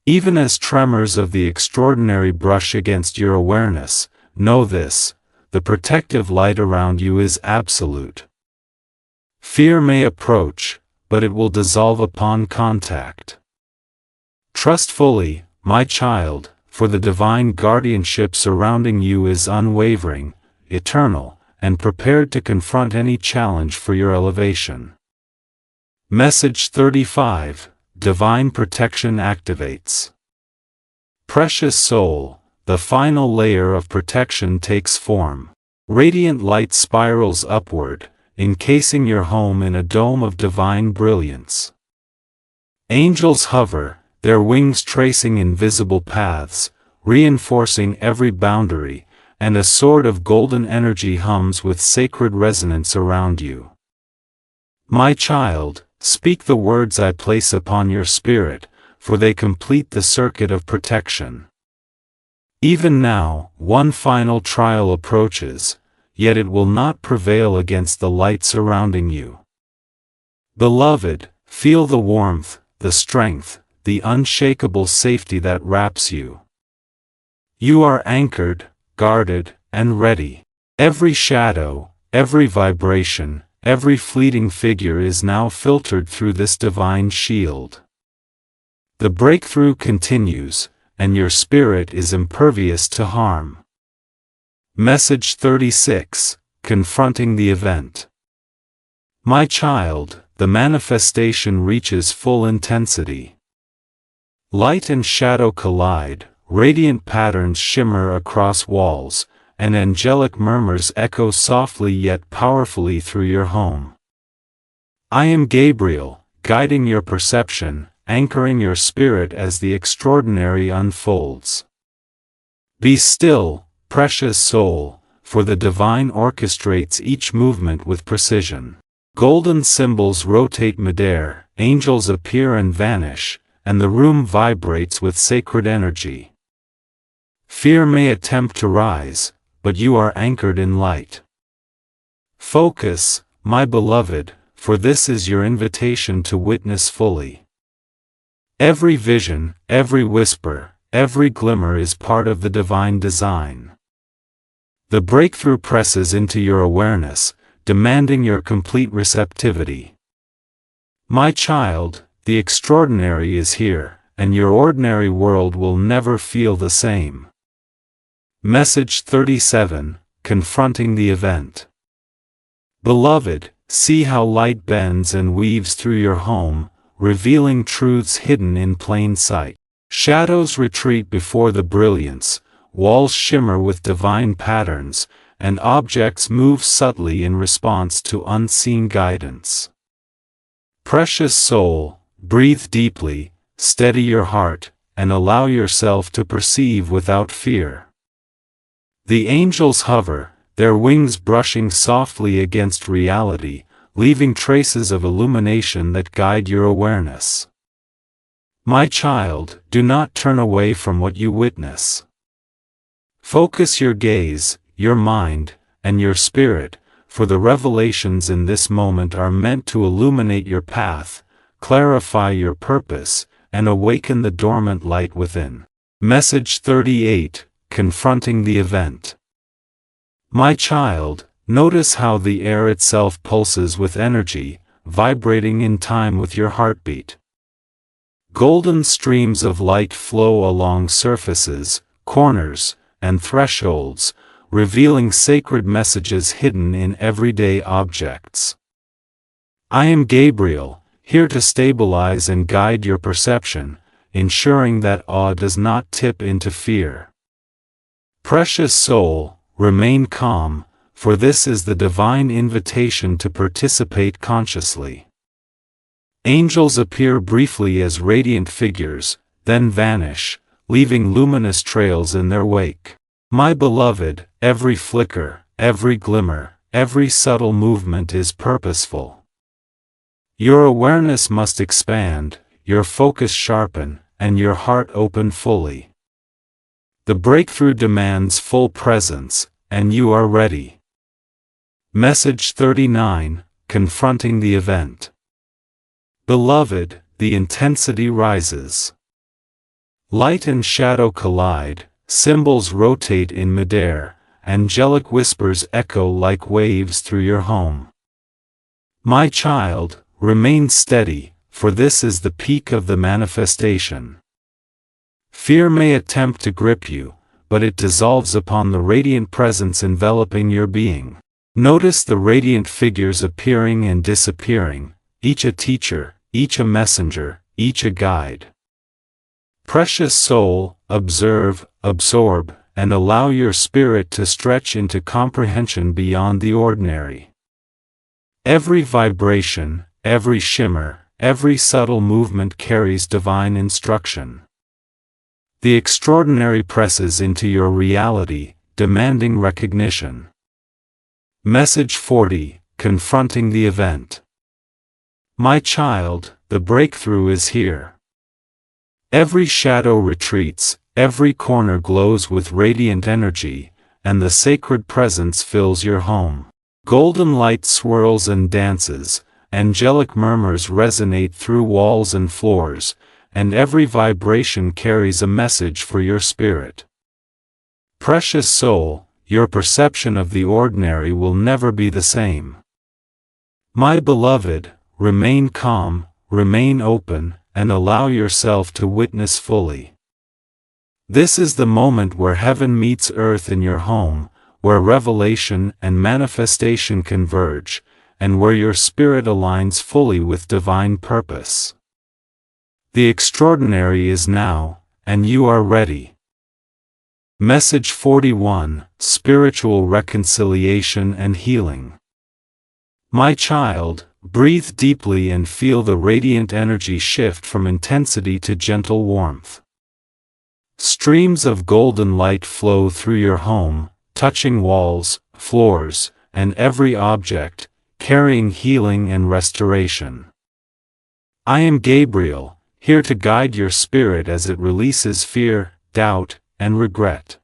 Even as tremors of the extraordinary brush against your awareness, know this: the protective light around you is absolute. Fear may approach, but it will dissolve upon contact. Trust fully, my child, for the divine guardianship surrounding you is unwavering, eternal, and prepared to confront any challenge for your elevation. Message 35. Divine Protection Activates. Precious soul, the final layer of protection takes form. Radiant light spirals upward, encasing your home in a dome of divine brilliance. Angels hover, their wings tracing invisible paths, reinforcing every boundary, and a sword of golden energy hums with sacred resonance around you. My child, speak the words I place upon your spirit, for they complete the circuit of protection. Even now, one final trial approaches, yet it will not prevail against the light surrounding you. Beloved, feel the warmth, the strength, the unshakable safety that wraps you. You are anchored, guarded, and ready. Every shadow, every vibration, every fleeting figure is now filtered through this divine shield. The breakthrough continues, and your spirit is impervious to harm. Message 36. Confronting the event. My child, the manifestation reaches full intensity. Light and shadow collide, radiant patterns shimmer across walls, and angelic murmurs echo softly yet powerfully through your home. I am Gabriel, guiding your perception, anchoring your spirit as the extraordinary unfolds. Be still, precious soul, for the divine orchestrates each movement with precision. Golden symbols rotate midair, angels appear and vanish, and the room vibrates with sacred energy. Fear may attempt to rise, but you are anchored in light. Focus, my beloved, for this is your invitation to witness fully. Every vision, every whisper, every glimmer is part of the divine design. The breakthrough presses into your awareness, demanding your complete receptivity. My child, the extraordinary is here, and your ordinary world will never feel the same. Message 37. Confronting the event. Beloved, see how light bends and weaves through your home, revealing truths hidden in plain sight. Shadows retreat before the brilliance, walls shimmer with divine patterns, and objects move subtly in response to unseen guidance. Precious soul, breathe deeply, steady your heart, and allow yourself to perceive without fear. The angels hover, their wings brushing softly against reality, leaving traces of illumination that guide your awareness. My child, do not turn away from what you witness. Focus your gaze, your mind, and your spirit, for the revelations in this moment are meant to illuminate your path, clarify your purpose, and awaken the dormant light within. Message 38. Confronting the event. My child, notice how the air itself pulses with energy, vibrating in time with your heartbeat. Golden streams of light flow along surfaces, corners, and thresholds, revealing sacred messages hidden in everyday objects. I am Gabriel, here to stabilize and guide your perception, ensuring that awe does not tip into fear. Precious soul, remain calm, for this is the divine invitation to participate consciously. Angels appear briefly as radiant figures, then vanish, leaving luminous trails in their wake. My beloved, every flicker, every glimmer, every subtle movement is purposeful. Your awareness must expand, your focus sharpen, and your heart open fully. The breakthrough demands full presence, and you are ready. Message 39, Confronting the Event. Beloved, the intensity rises. Light and shadow collide, symbols rotate in midair, angelic whispers echo like waves through your home. My child, remain steady, for this is the peak of the manifestation. Fear may attempt to grip you, but it dissolves upon the radiant presence enveloping your being. Notice the radiant figures appearing and disappearing, each a teacher, each a messenger, each a guide. Precious soul, observe, absorb, and allow your spirit to stretch into comprehension beyond the ordinary. Every vibration, every shimmer, every subtle movement carries divine instruction. The extraordinary presses into your reality, demanding recognition. Message 40, Confronting the Event. My child, the breakthrough is here. Every shadow retreats, every corner glows with radiant energy, and the sacred presence fills your home. Golden light swirls and dances, angelic murmurs resonate through walls and floors, and every vibration carries a message for your spirit. Precious soul, your perception of the ordinary will never be the same. My beloved, remain calm, remain open, and allow yourself to witness fully. This is the moment where heaven meets earth in your home, where revelation and manifestation converge, and where your spirit aligns fully with divine purpose. The extraordinary is now, and you are ready. Message 41, Spiritual Reconciliation and Healing. My child, breathe deeply and feel the radiant energy shift from intensity to gentle warmth. Streams of golden light flow through your home, touching walls, floors, and every object, carrying healing and restoration. I am Gabriel, here to guide your spirit as it releases fear, doubt, and regret.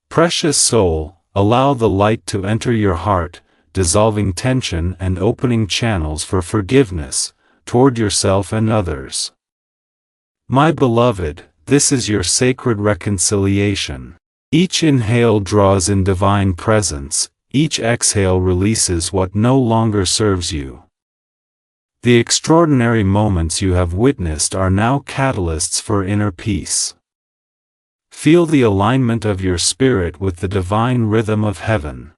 Precious soul, allow the light to enter your heart, dissolving tension and opening channels for forgiveness, toward yourself and others. My beloved, this is your sacred reconciliation. Each inhale draws in divine presence, each exhale releases what no longer serves you. The extraordinary moments you have witnessed are now catalysts for inner peace. Feel the alignment of your spirit with the divine rhythm of heaven.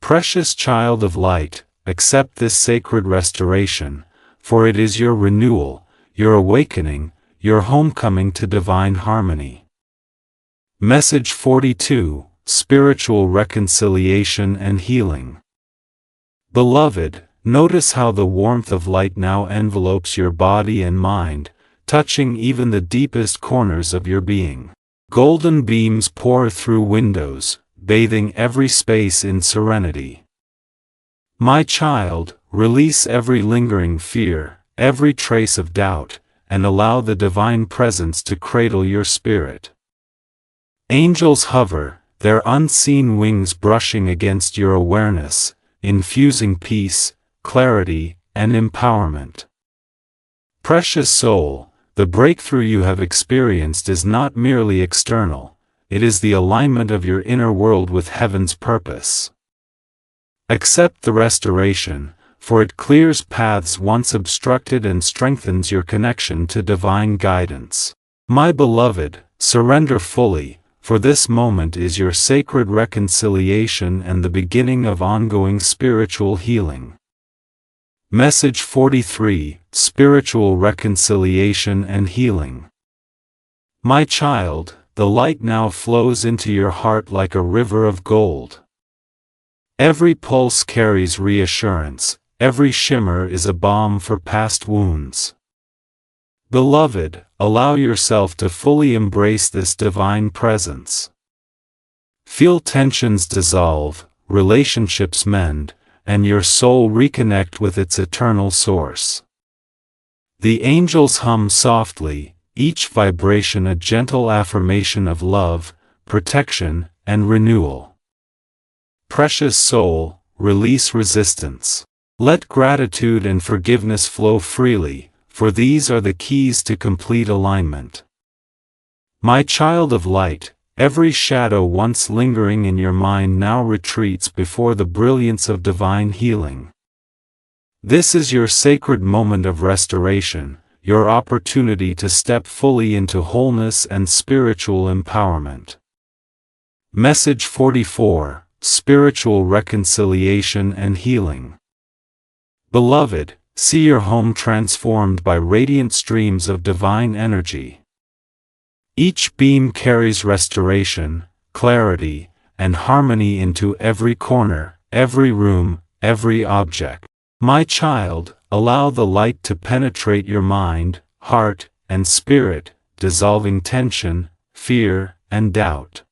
Precious child of light, accept this sacred restoration, for it is your renewal, your awakening, your homecoming to divine harmony. Message 42, Spiritual Reconciliation and Healing. Beloved, notice how the warmth of light now envelopes your body and mind, touching even the deepest corners of your being. Golden beams pour through windows, bathing every space in serenity. My child, release every lingering fear, every trace of doubt, and allow the divine presence to cradle your spirit. Angels hover, their unseen wings brushing against your awareness, infusing peace, clarity, and empowerment. Precious soul, the breakthrough you have experienced is not merely external, it is the alignment of your inner world with heaven's purpose. Accept the restoration, for it clears paths once obstructed and strengthens your connection to divine guidance. My beloved, surrender fully, for this moment is your sacred reconciliation and the beginning of ongoing spiritual healing. Message 43, Spiritual Reconciliation and Healing. My child, the light now flows into your heart like a river of gold. Every pulse carries reassurance, every shimmer is a balm for past wounds. Beloved, allow yourself to fully embrace this divine presence. Feel tensions dissolve, relationships mend, and your soul reconnect with its eternal source. The angels hum softly, each vibration a gentle affirmation of love, protection, and renewal. Precious soul, release resistance. Let gratitude and forgiveness flow freely, for these are the keys to complete alignment. My child of light, every shadow once lingering in your mind now retreats before the brilliance of divine healing. This is your sacred moment of restoration, your opportunity to step fully into wholeness and spiritual empowerment. Message 44: Spiritual Reconciliation and Healing. Beloved, see your home transformed by radiant streams of divine energy. Each beam carries restoration, clarity, and harmony into every corner, every room, every object. My child, allow the light to penetrate your mind, heart, and spirit, dissolving tension, fear, and doubt.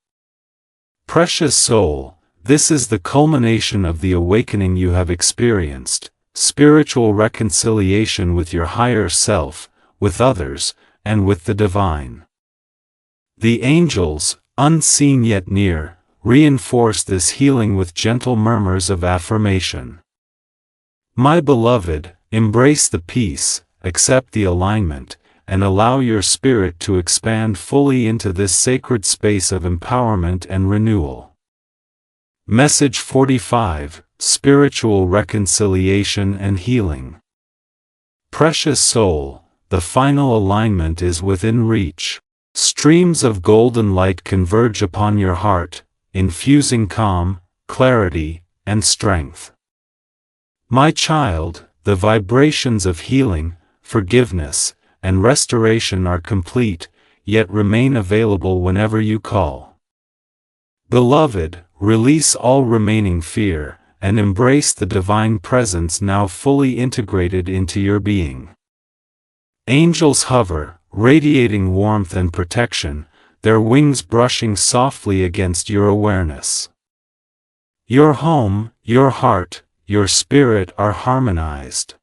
Precious soul, this is the culmination of the awakening you have experienced, spiritual reconciliation with your higher self, with others, and with the divine. The angels, unseen yet near, reinforce this healing with gentle murmurs of affirmation. My beloved, embrace the peace, accept the alignment, and allow your spirit to expand fully into this sacred space of empowerment and renewal. Message 45: Spiritual Reconciliation and Healing. Precious soul, the final alignment is within reach. Streams of golden light converge upon your heart, infusing calm, clarity, and strength. My child, the vibrations of healing, forgiveness, and restoration are complete, yet remain available whenever you call. Beloved, release all remaining fear, and embrace the divine presence now fully integrated into your being. Angels hover, radiating warmth and protection, their wings brushing softly against your awareness. Your home, your heart, your spirit are harmonized.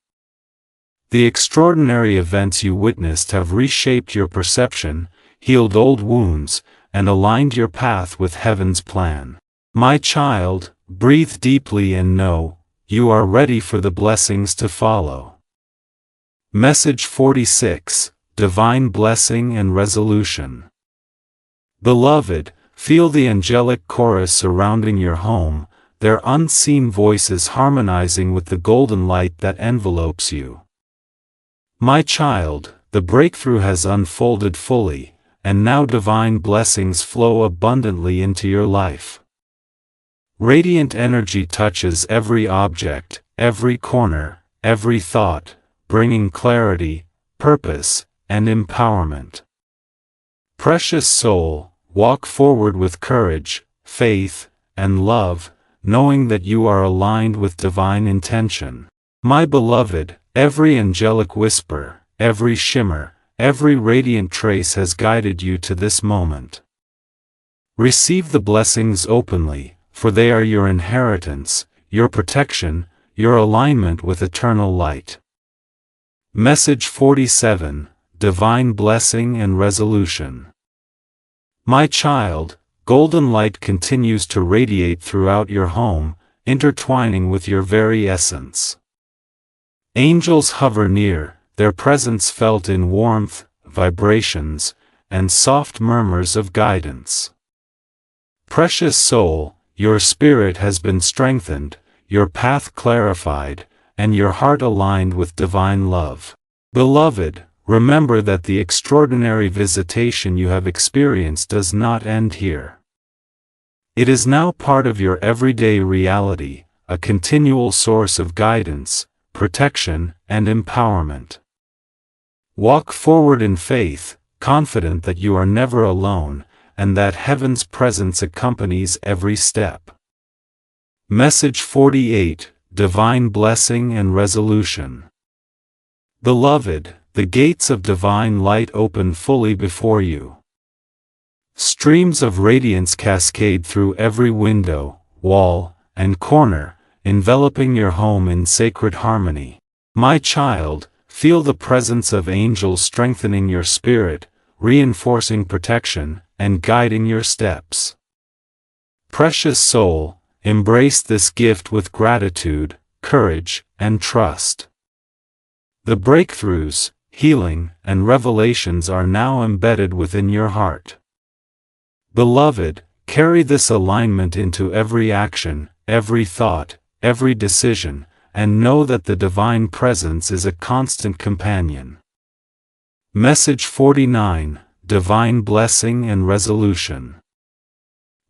The extraordinary events you witnessed have reshaped your perception, healed old wounds, and aligned your path with heaven's plan. My child, breathe deeply and know, you are ready for the blessings to follow. Message 46: Divine Blessing and Resolution. Beloved, feel the angelic chorus surrounding your home, their unseen voices harmonizing with the golden light that envelopes you. My child, the breakthrough has unfolded fully, and now divine blessings flow abundantly into your life. Radiant energy touches every object, every corner, every thought, bringing clarity, purpose, and empowerment. Precious soul, walk forward with courage, faith, and love, knowing that you are aligned with divine intention. My beloved, every angelic whisper, every shimmer, every radiant trace has guided you to this moment. Receive the blessings openly, for they are your inheritance, your protection, your alignment with eternal light. Message 47: Divine Blessing and Resolution. My child, golden light continues to radiate throughout your home, intertwining with your very essence. Angels hover near, their presence felt in warmth, vibrations, and soft murmurs of guidance. Precious soul, your spirit has been strengthened, your path clarified, and your heart aligned with divine love. Beloved, remember that the extraordinary visitation you have experienced does not end here. It is now part of your everyday reality, a continual source of guidance, protection, and empowerment. Walk forward in faith, confident that you are never alone, and that heaven's presence accompanies every step. Message 48, Divine Blessing and Resolution. Beloved, the gates of divine light open fully before you. Streams of radiance cascade through every window, wall, and corner, enveloping your home in sacred harmony. My child, feel the presence of angels strengthening your spirit, reinforcing protection, and guiding your steps. Precious soul, embrace this gift with gratitude, courage, and trust. The breakthroughs, healing, and revelations are now embedded within your heart. Beloved, carry this alignment into every action, every thought, every decision, and know that the divine presence is a constant companion. Message 49, Divine Blessing and Resolution.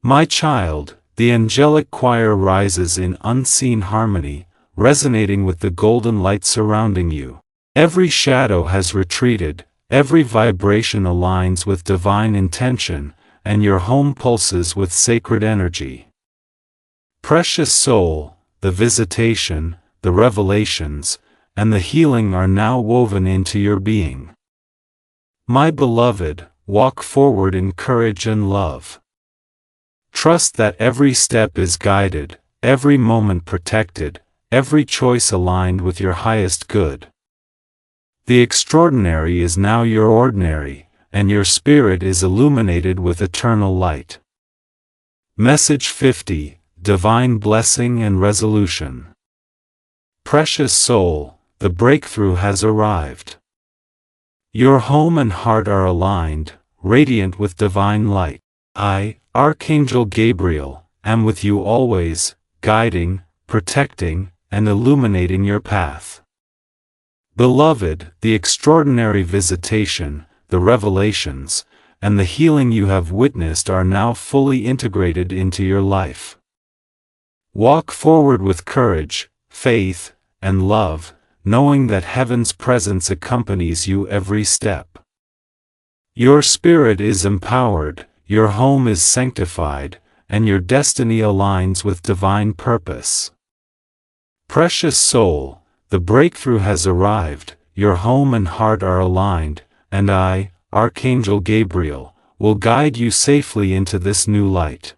My child, the angelic choir rises in unseen harmony, resonating with the golden light surrounding you. Every shadow has retreated, every vibration aligns with divine intention, and your home pulses with sacred energy. Precious soul, the visitation, the revelations, and the healing are now woven into your being. My beloved, walk forward in courage and love. Trust that every step is guided, every moment protected, every choice aligned with your highest good. The extraordinary is now your ordinary, and your spirit is illuminated with eternal light. Message 50, Divine Blessing and Resolution. Precious soul, the breakthrough has arrived. Your home and heart are aligned, radiant with divine light. I, Archangel Gabriel, am with you always, guiding, protecting, and illuminating your path. Beloved, the extraordinary visitation, the revelations, and the healing you have witnessed are now fully integrated into your life. Walk forward with courage, faith, and love, knowing that heaven's presence accompanies you every step. Your spirit is empowered, your home is sanctified, and your destiny aligns with divine purpose. Precious soul, the breakthrough has arrived, your home and heart are aligned, and I, Archangel Gabriel, will guide you safely into this new light.